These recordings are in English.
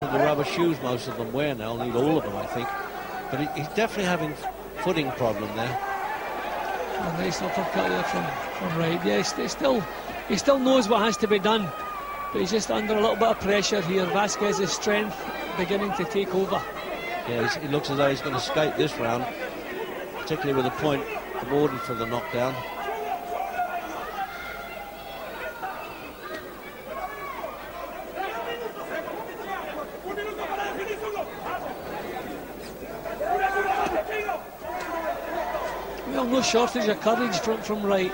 The rubber shoes most of them wear now, need all of them, I think. But he's definitely having footing problem there. A nice uppercut there from Wright. Yeah, he still knows what has to be done, but he's just under a little bit of pressure here. Vasquez's strength beginning to take over. Yeah, he looks as though he's going to escape this round, particularly with a point awarded for the knockdown. Well, no shortage of courage from Wright.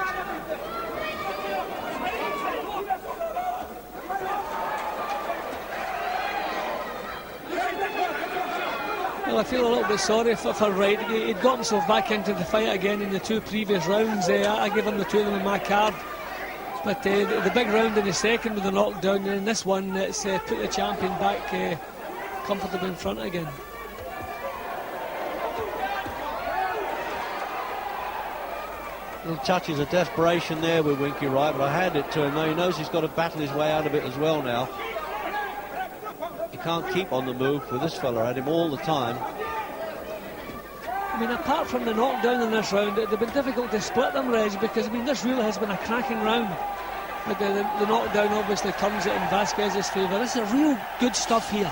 Well, I feel a little bit sorry for Wright. He'd got himself back into the fight again in the two previous rounds. I give him the two of them in my card. But the big round in the second with the knockdown, and in this one, it's put the champion back comfortably in front again. Little touches of desperation there with Winky Wright, but I hand it to him. Though he knows he's got to battle his way out of it as well now. He can't keep on the move with this fella at him all the time. I mean, apart from the knockdown in this round, it would have been difficult to split them, Reg, because, I mean, this really has been a cracking round. But the knockdown obviously turns it in Vasquez's favour. This is real good stuff here.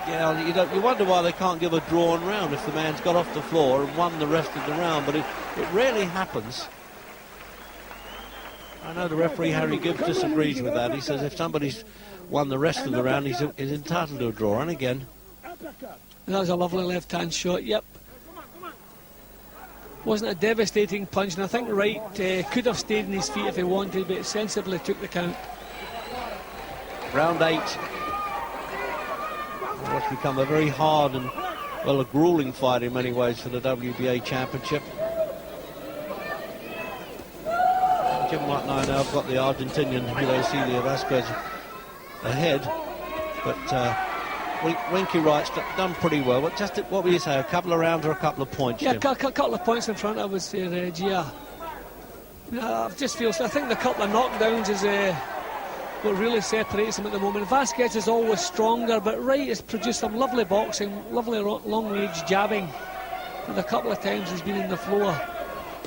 Yeah, you wonder why they can't give a drawn round if the man's got off the floor and won the rest of the round, but it rarely happens. I know the referee, Harry Gibbs, disagrees with that. He says if somebody's won the rest of the round, he's entitled to a draw. And again. That was a lovely left-hand shot, yep. Wasn't a devastating punch, and I think Wright could have stayed on his feet if he wanted, but sensibly took the count. Round 8. What's become a very hard and, well, a gruelling fight in many ways for the WBA Championship. Jim might know now I've got the Argentinian Julio Vasquez ahead, but Winky Wright's done pretty well. But just what would you say, a couple of rounds or a couple of points? Yeah, Jim? a couple of points in front, I would say, Reg, yeah. I just feel, I think the couple of knockdowns is what really separates him at the moment. Vasquez is always stronger, but Wright has produced some lovely boxing, lovely long-range jabbing, and a couple of times he's been in the floor.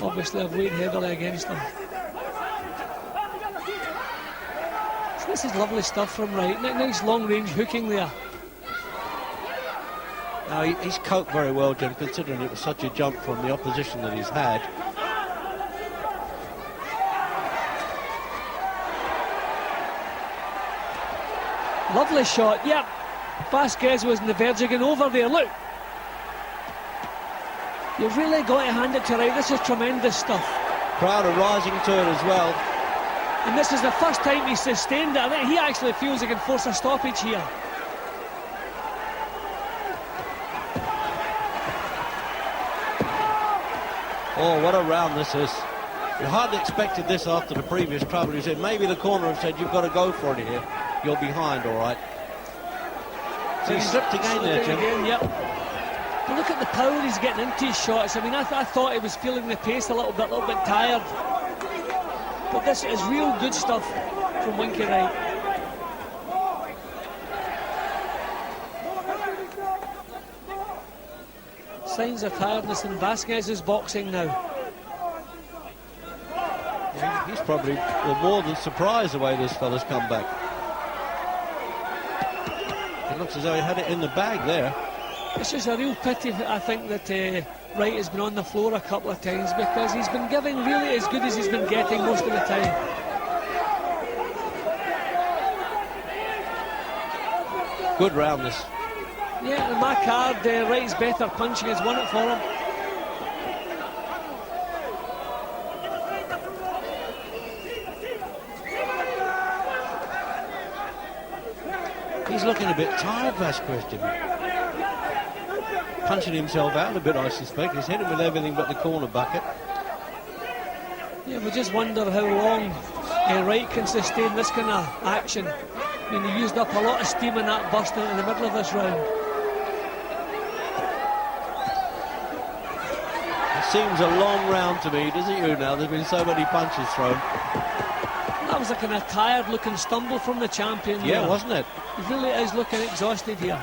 Obviously, I've weighed heavily against him. This is lovely stuff from Wright. Nice long-range hooking there. Now, he's coped very well, Jim, considering it was such a jump from the opposition that he's had. Lovely shot, yep. Vasquez was on the verge of getting over there, look. You've really got to hand it to Wright. This is tremendous stuff. Crowd are rising to it as well. And this is the first time he's sustained it. I think he actually feels he can force a stoppage here. Oh, what a round this is. You hardly expected this after the previous trouble. You said maybe the corner have said you've got to go for it here. You're behind, all right. So he's slipped again there, Jim. Again, yep. But look at the power he's getting into his shots. I mean, I thought he was feeling the pace a little bit tired. But this is real good stuff from Winky Wright. Signs of tiredness in Vasquez's boxing now. Yeah, he's probably more than surprised the way this fella's come back. It looks as though he had it in the bag there. It's just a real pity, I think, that Wright has been on the floor a couple of times, because he's been giving really as good as he's been getting most of the time. Good round this. Yeah, in my card, Wright's better punching has won it for him. He's looking a bit tired, Vasquez, Jimmy. Punching himself out a bit, I suspect. He's hit him with everything but the corner bucket. Yeah, we just wonder how long Wright can sustain this kind of action. I mean, he used up a lot of steam in that burst in the middle of this round. It seems a long round to me, doesn't it, now? There's been so many punches thrown. That was a kind of tired-looking stumble from the champion. Yeah, there. wasn't it? He really is looking exhausted here.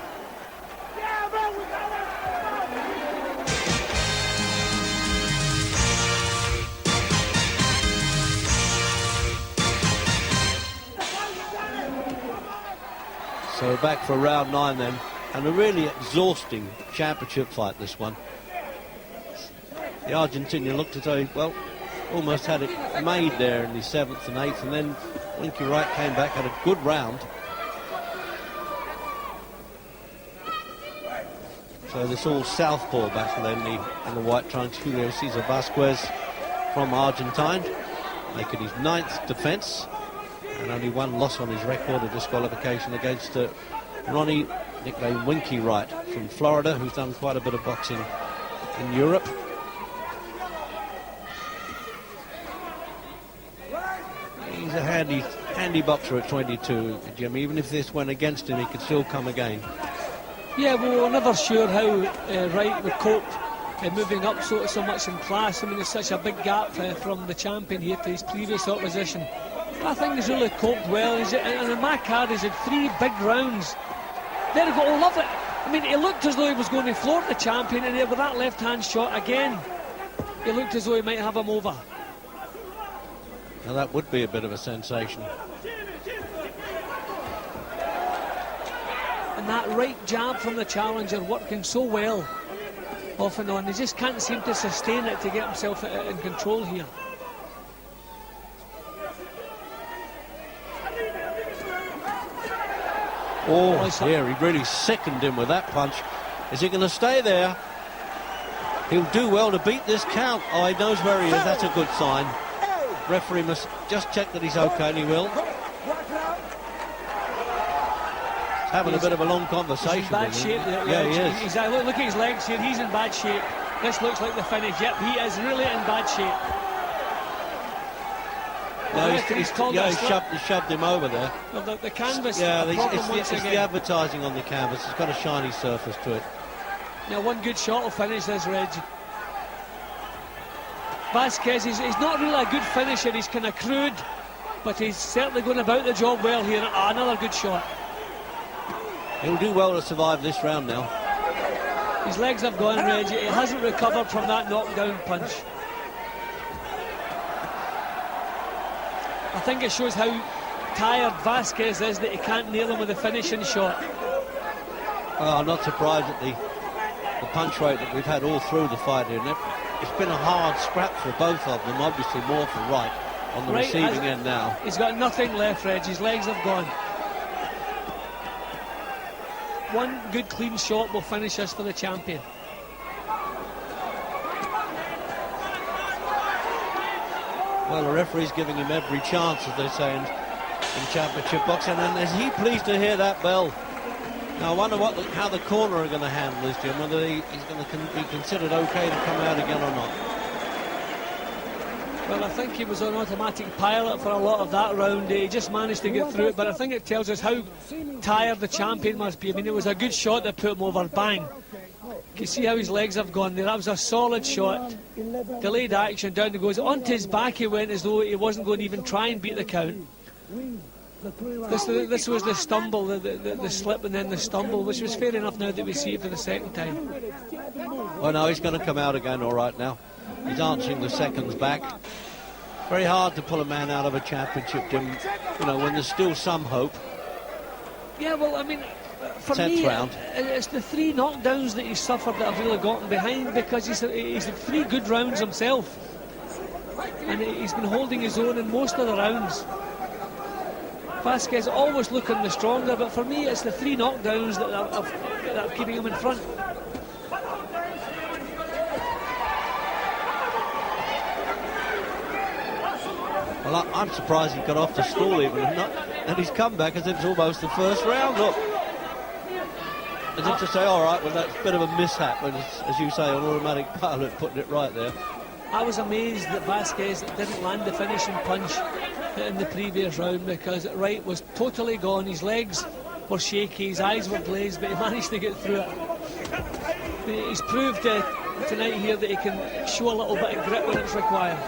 So back for round 9 then, and a really exhausting championship fight, this one. The Argentinian looked as though he, well, almost had it made there in the 7th and 8th, and then Winky Wright came back, had a good round. So this all southpaw battle then in the white trunks. Julio Ceasar Vasquez from Argentine, making his 9th defence, and only one loss on his record of disqualification against Ronnie, nicknamed Winky Wright, from Florida, who's done quite a bit of boxing in Europe. He's a handy boxer at 22, Jim. Even if this went against him, he could still come again. Yeah, well, we're never sure how Wright would cope moving up so much in class. I mean, there's such a big gap from the champion here to his previous opposition. I think he's really coped well. And in my card, he's had 3 big rounds. There we go, oh, lovely. I mean, he looked as though he was going to floor the champion, and with that left-hand shot again, he looked as though he might have him over. Now that would be a bit of a sensation. And that right jab from the challenger working so well off and on. He just can't seem to sustain it to get himself in control here. Oh, here, he really sickened him with that punch. Is he going to stay there? He'll do well to beat this count. Oh, he knows where he is. That's a good sign. Referee must just check that he's okay, and he will. He's having a bit of a long conversation. He's in bad shape. Yeah, he is. Look at his legs here. He's in bad shape. This looks like the finish. Yep, he is really in bad shape. No, he shoved him over there. Well, the canvas. Yeah, it's the advertising on the canvas. It's got a shiny surface to it. Now, one good shot will finish this, Reg. Vasquez, he's not really a good finisher. He's kind of crude, but he's certainly going about the job well here. Another good shot. He'll do well to survive this round now. His legs have gone, Reg. He hasn't recovered from that knockdown punch. I think it shows how tired Vasquez is that he can't nail him with a finishing shot. I'm not surprised at the punch rate that we've had all through the fight here. It's been a hard scrap for both of them, obviously more for Wright on the receiving end now. He's got nothing left, Reg. His legs have gone. One good clean shot will finish this for the champion. Well, the referee's giving him every chance, as they say in championship boxing, and is he pleased to hear that bell? Now I wonder how the corner are going to handle this, Jim, whether he's going to be considered okay to come out again or not. Well, I think he was on automatic pilot for a lot of that round. He just managed to get through it, but I think it tells us how tired the champion must be. I mean, it was a good shot that put him over, bang. You see how his legs have gone there. That was a solid shot. Delayed action, down he goes. Onto his back he went as though he wasn't going to even try and beat the count. This was the stumble, the slip and then the stumble, which was fair enough now that we see it for the second time. Oh no, he's going to come out again all right now. He's answering the seconds back. Very hard to pull a man out of a championship, Jim, you know, when there's still some hope. Yeah, well, I mean, for 10th me, round. It's the 3 knockdowns that he's suffered that have really gotten behind, because he's had 3 good rounds himself. And he's been holding his own in most of the rounds. Vasquez always looking the stronger, but for me it's the 3 knockdowns that are keeping him in front. Well, I'm surprised he got off the stool even, and he's come back as if it's almost the first round. Look, as if to say, all right, well, that's a bit of a mishap, and as you say, an automatic pilot putting it right there. I was amazed that Vasquez didn't land the finishing punch in the previous round, because Wright was totally gone. His legs were shaky, his eyes were glazed, but he managed to get through it. He's proved tonight here that he can show a little bit of grit when it's required.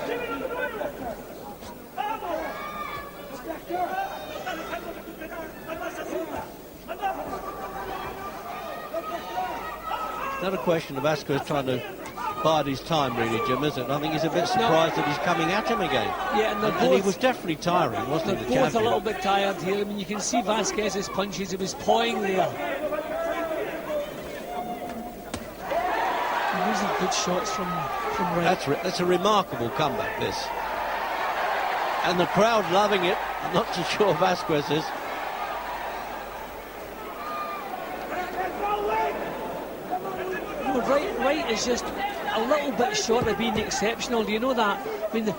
Not a question of Vasquez trying to bide his time, really, Jim, is it? I think he's a bit surprised that he's coming at him again. Yeah, and and he was definitely tiring, wasn't he, the both champion? a little bit tired here. I mean, you can see Vasquez's punches. He was pawing there. And these are good shots from Wright. That's a remarkable comeback, this. And the crowd loving it. I'm not too sure Vasquez is. No, Wright is just a little bit short of being exceptional. Do you know that? I mean, the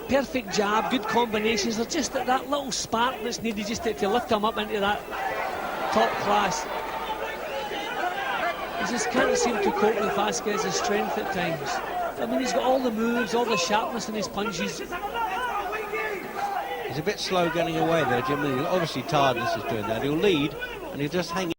perfect jab, good combinations. They're just that little spark that's needed just to lift him up into that top class. He just can't seem to cope with Vasquez's strength at times. I mean, he's got all the moves, all the sharpness in his punches. He's a bit slow getting away there, Jim. Obviously tiredness is doing that. He'll lead and he'll just hang